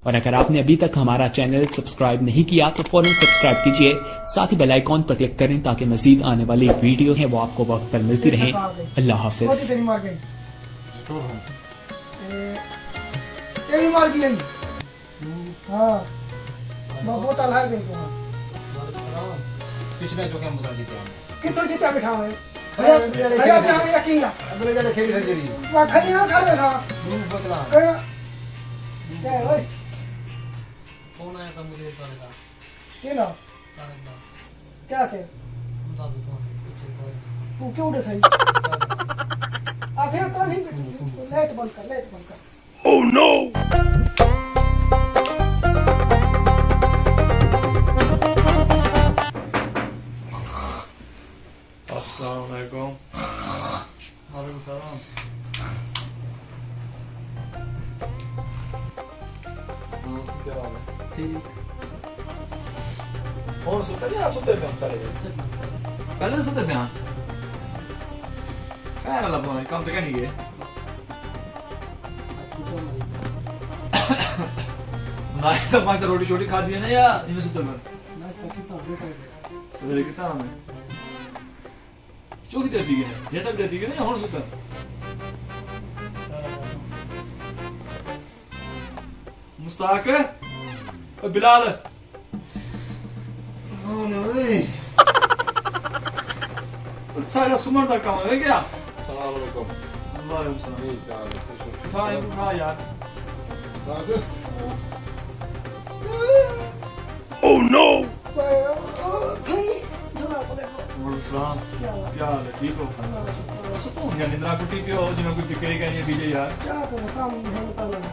और अगर आपने अभी तक हमारा चैनल सब्सक्राइब नहीं किया तो फौरन सब्सक्राइब कीजिए, साथ ही बेल आइकॉन पर क्लिक करें ताकि मजीद आने वाली वीडियो है वो आपको वक्त पर मिलती रहे। अल्लाह हाफिज। पिछले जो के मुद्दा जीते हैं कितो जीता बैठा है अरे अरे यकीन अगले जने खेली सर्जरी वा खड़ी ना खड़े था बदला क्या है भाई फोन आया था मुझे पहले ये ना क्या के बता दो तू क्यों उड़े सही आखे तो नहीं लाइट बंद कर ओह नो। अस्सलाम वालेकुम। वालेकुम सलाम। क्या हाल है? ठीक और सुते पे हम पहले से तो बयान खैर अल्लाह बोले काम तो क्या नहीं है ना तो मास्टर रोटी छोटी खा दिए ना या इनमें सुते में नाश्ता कितना होता है सवेरे कितना हमें चौकी देती है जैसा भी देती है ना और सुते मुस्ताक और बिलाल ओ नहीं सारा सुमर का काम है क्या सलाम अलैकुम अल्लाह सलाम नहीं क्या है उठा यार दादू ओह नो सही सुना बोले सलाम क्या क्या हाल है ठीक हो सुकून या निद्रा कुटी पियो जिन्हें कोई फिक्र ही नहीं है बीजे यार क्या करो काम है करना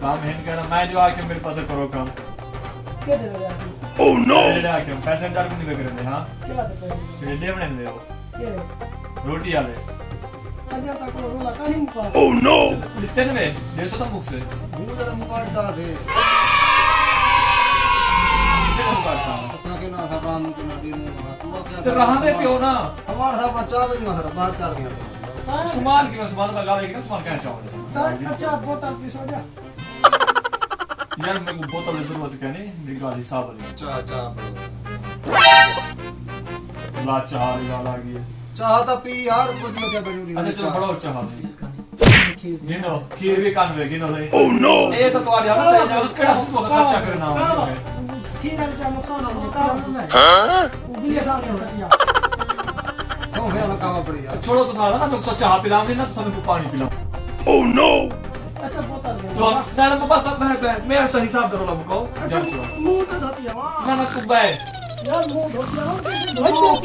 काम है नहीं करना मैं जो आके मेरे पास करो काम क्या दे रहे हैं ओह नो ले आके पैसे डाल को नहीं करने हां क्या दे रहे हैं ये लेवने दे वो ये रोटी आले कन्या तक रोला कहीं मुका ओह नो लिखते में 150 तो मुख से मुंह जरा मुकाटता दे कितना काटता हूं असा के ना हराम के ना दिन तू क्या तो रहा दे पियो ना समार साहब बच्चा भी नहीं हरा बाहर चार गया सुमान की सुमान में गाले की सुमान कहना चाहूंगा अच्छा बोतल पीस हो जा यार मेरे को बोतल की जरूरत क्या नहीं मेरी गाल हिसाब वाली चा चा ला चाह वाला गई चाहता पी यार कुछ ना क्या जरूरी अच्छा चलो बड़ा चाह गिनो खीर भी कान में गिनो ले ओह नो ये तो तुम्हारी हालत है जब केड़ा सुको खर्चा करना है खीरा का नुकसान हो काम हां उबले सामने सकिया तो है ना कावा पड़ी यार छोड़ो तो सारा ना मैं उसको चाह पिलाऊं नहीं ना तो सबको पानी पिलाऊं ओह नो अच्छा बोतल दे तो ना ना बाबा मैं ऐसा हिसाब करो लोगों को अच्छा मुंह तो धोती है ना ना कुबे यार मुंह धोती है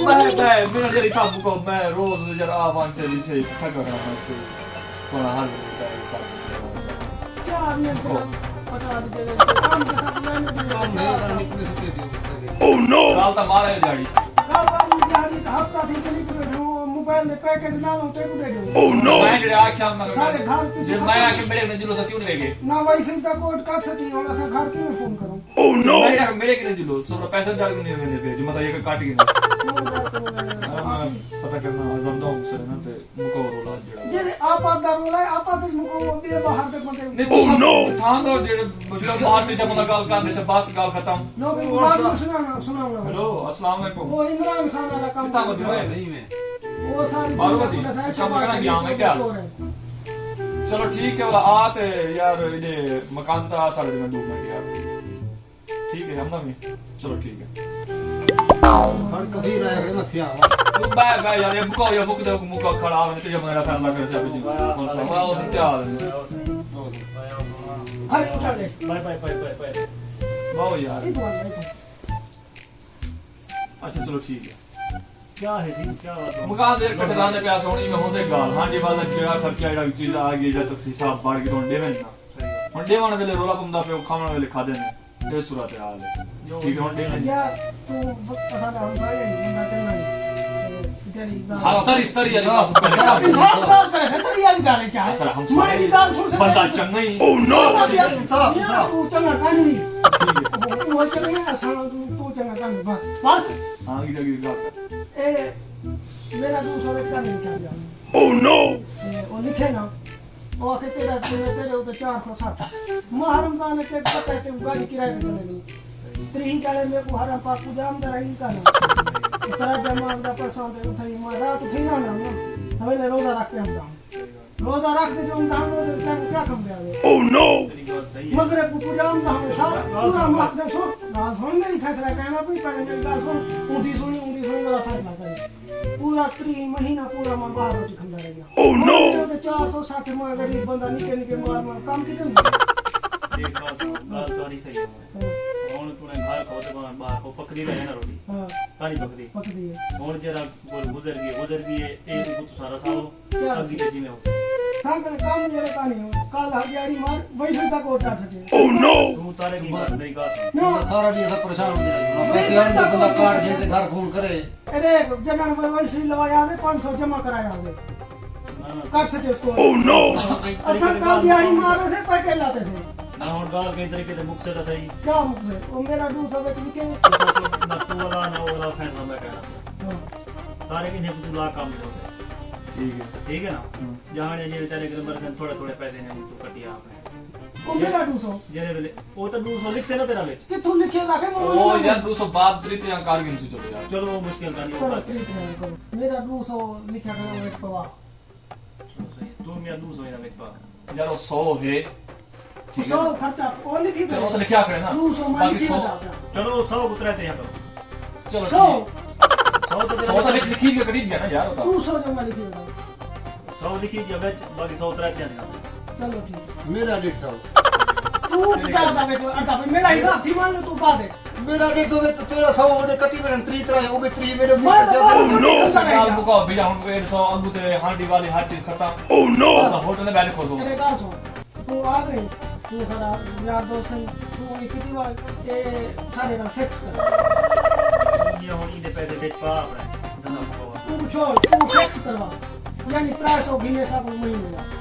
मैं मेरा जरा हिसाब को मैं रोज जरा आवान तेरी से थक रहा हूं तो थोड़ा हाल होता है क्या आदमी पता दे काम करता काम नहीं करने के लिए सुते दियो ओह नो काल तो मारे गाड़ी गाड़ी का हफ्ता थी के लिए मोबाइल में पैकेज ना लो ते दे दो ओह नो मैं जेड़ा आख्या मैं सारे घर पे जे मैं आके मेरे में जुलो क्यों नहीं वेगे ना वाईफाई का कोड काट सकी होना था घर की में फोन करूं ओह नो मेरे के जुलो सब पैसे डाल को नहीं वेगे पे जो मतलब ये काट के पता करना जमदा से ना ते मुको रोला जेड़ा जे आपादा रोला आपादा मुको बे बाहर तक मते ओह नो थां दो जेड़ा मतलब बाहर से जब गाल करने से बस गाल खत्म लोग बात सुना हेलो अस्सलाम वालेकुम वो इमरान खान वाला काम कितना बदलो है नहीं में वो सारी मारूवती काम करना गया मैं क्या चलो ठीक है वाला आते यार ये मकान तो आ सारे में दूर में यार ठीक है हम ना भी चलो ठीक है खड़ कभी ना है मत या बाय यार ये मुको दे मुको खड़ा हो नहीं तो जब मेरा फैसला कर से अभी कौन सा वाला उस क्या हाल है अरे उठा ले bye bye bye bye bye wow यार ये दुआ नहीं अच्छा चलो ठीक है क्या है जी क्या बात है मकान देर कटराने पे सोनी में होते गाल हां जी वाला जेड़ा खर्चा जेड़ा चीज आ गई जब तक हिसाब बढ़ के तो देवन ना सही है हुन देवन वेले रोला पंदा पे खाना वेले खा देने ये सूरत हाल है ठीक है हुन देवन या तू पता ना हम भाई ना चलना तेरी हाँ तरी तरी यार तरी यार गाने क्या है सर हम मैं भी गाल सुन सकता बंदा चंगा ही ओह नो साहब तू चंगा कहानी ठीक है वो चंगा असा तू चंगा कहानी बस बस हां गिरा ए मेरा 200 का नहीं क्या जाना ओह नो वो लिखे ना वो आके तेरे उते 460 माह रमजान के पता है कि गाड़ी किराए पे चलेगी 3 जाले में को हरम पाकू जाम दराई का ना इतना जमा दा परसों दे उठाई मां रात उठी ना ना हमें रोजा रखते हम दाम रोजा रखते जो हम दाम रोजा क्या कम दे आवे ओह नो मगर को पूजा हम दाम सारा पूरा माह दे सो गाल सुन मेरी फैसला कहना कोई पहले मेरी गाल सुन ऊंधी सुनी वाला फैसला करे पूरा 3 महीना पूरा मां बाहर रोटी खंदा रह गया ओह नो 460 मां गरीब बंदा निके मार काम कितने देख बात तो नहीं सही है ਹੁਣ ਤੂੰ ਘਰ ਖੋ ਤੇ ਬਾਹਰ ਕੋ ਪਕਦੀ ਰਹੇ ਨਾ ਰੋਟੀ हां ਕਾਣੀ ਪਕਦੀ है ਹੁਣ ਜਰਾ ਗੁਜ਼ਰ ਗਈ ਹੈ ਇਹ ਤੂੰ ਸਾਰਾ ਸਾਲ क्या ਅਗਲੀ ਤੇ ਜਿਵੇਂ ਹੋ सांगल काम जरे का नहीं हो कल हजारी मार वही तक कोटा सके ਤੂੰ ਤਾਰੇ ਕੀ ਬਾਤ ਮੇਰੀ ਗੱਲ ਸੁਣ नो सारा दिन सब परेशान होते हैं पैसे हम बंदा कार्ड देते घर फोन करे अरे जनन में वही लवाया दे 500 जमा कराया दे ਨਾ ਨਾ काट सके उसको ओह नो अच्छा कल दिहाड़ी मारे से पैके लाते थे ਨਾ ਹੁਣ ਗੱਲ ਕਈ ਤਰੀਕੇ ਤੇ ਮੁੱਕ ਸਕਦਾ ਸਹੀ क्या मुझसे वो मेरा 200 बेच लिखे ਨਾ ਤੂੰ ਵਾਲਾ ਨਾ ਉਹ ਵਾਲਾ ਫੈਸਲਾ ਮੈਂ ਕਹਿਣਾ ਤਾਰੇ ਕਿੰਨੇ ਤੂੰ ਲਾ ਕੰਮ ਕਰਦਾ ठीक है ना जाने जे तेरे घर में थोड़े थोड़े पैसे ने तू कटिया आपने वो मेरा 200 जेरे वेले वो तो 200 लिख से ना तेरा बेच कि तू लिखे लाके ओ यार 200 बात तरी ते कारगिन से चलो यार चलो वो मुश्किल का नहीं करो होगा ट्रीटमेंट करो मेरा 200 लिखा गया वेट पवा चलो सही तू मेरा 200 ना बेच पा यार वो 100 है ठीक 100 है खर्चा वो लिखी चलो वो तो लिखा करे ना 200 मान बाकी लिखी 100 बता चलो 100 उतरा ते यहाँ करो चलो 100 ठीक 100 तो लिखी के करीब गया ना यार होता 200 जो मैं लिखी बता 100 लिखी दिया बेच बाकी 100 उतरा ते यहाँ चलो ठीक मेरा 150 तू क्या था बेच अड़ता पे मेरा हिसाब थी मान लो तू पा दे मेरा 150 में तो तेरा 100 ओडे कटी में 3 तरह वो भी 3 मेरे मैं तो ज्यादा सरकार बुका भैया हम को 100 अंगू ते हांडी वाली हर चीज खत्म ओह नो होटल में बैठ खोसो तेरे गाल सुन तू आ गई तू सारा यार दोस्त है तू कितनी बार ये सारे ना फिक्स कर ये होनी दे पैसे बेच पा आपने धंधा मुकावा तू छोड़ तू फिक्स करवा यानी 300 भी में सब महीने में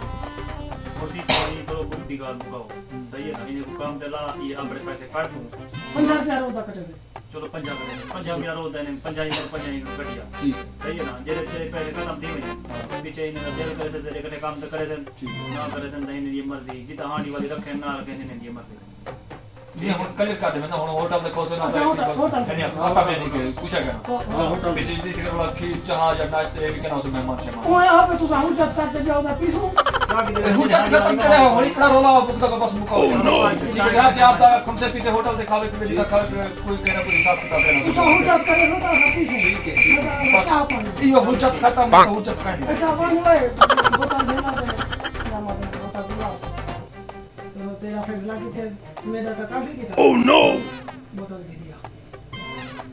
होती पानी करो बुद्धि गाल मुकाओ सही है ना इन्हें काम देला ये अपने पैसे काट दूं 50 रुपया रोजा कटे से चलो 50 करेंगे 50 यार होता है 50 कटिया ठीक सही है ना जेरे तेरे पैसे खत्म थी वने पीछे इन्हें जेरे करे से तेरे कटे काम तो करे थे ना करे से नहीं ये मर्जी जितना हांडी वाली रखे ना रखे ने ये मर्जी ये हम कल काट में ना होटल दे खोसो ना होटल यानी आता में नहीं के पूछा करना होटल में जी के वाला खी चाह या नाश्ते के ना उसमें मेहमान से ओ यहाँ पे तू साहू जज करते जाओ ना पीसू हुचत खत्म करे हो वही खड़ा रोला पुत का बस मुकाओ ठीक है यार आप कम से पीछे होटल दिखावे के लिए खावे कोई कहना कोई हिसाब किताब तू देना साहू जज करे ना पीसू ठीक है बस ये हुचत खत्म तो हुचत का नहीं अच्छा बन गए बोतल देना दे क्या मालूम बोतल दिला तो तेरा फैसला कि मेरा तो काफी की था ओह नो बोतल दे दिया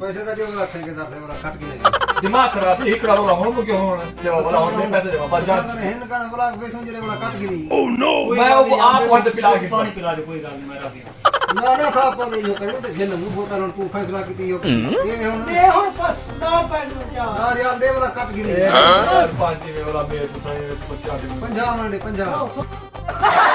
पैसे तो वाला ठेकेदार थे वाला काट के ले गया दिमाग खराब है इकड़ा रोला हम क्यों देवा वाला हम पैसे देवा बाजार अगर हेन का वाला पैसे मुझे वाला काट के नहीं ओह नो मैं वो आप वहां पे पिला के पानी पिला दे कोई गाल नहीं मैं राखी ना ना साहब पर यो करे तो जेल मुंह बोतल तू फैसला की यो ये हुन दे हो बस दार पैन में क्या यार यार दे वाला काट के नहीं पांच में वाला बे तो सही तो क्या 50 मिनट 50 50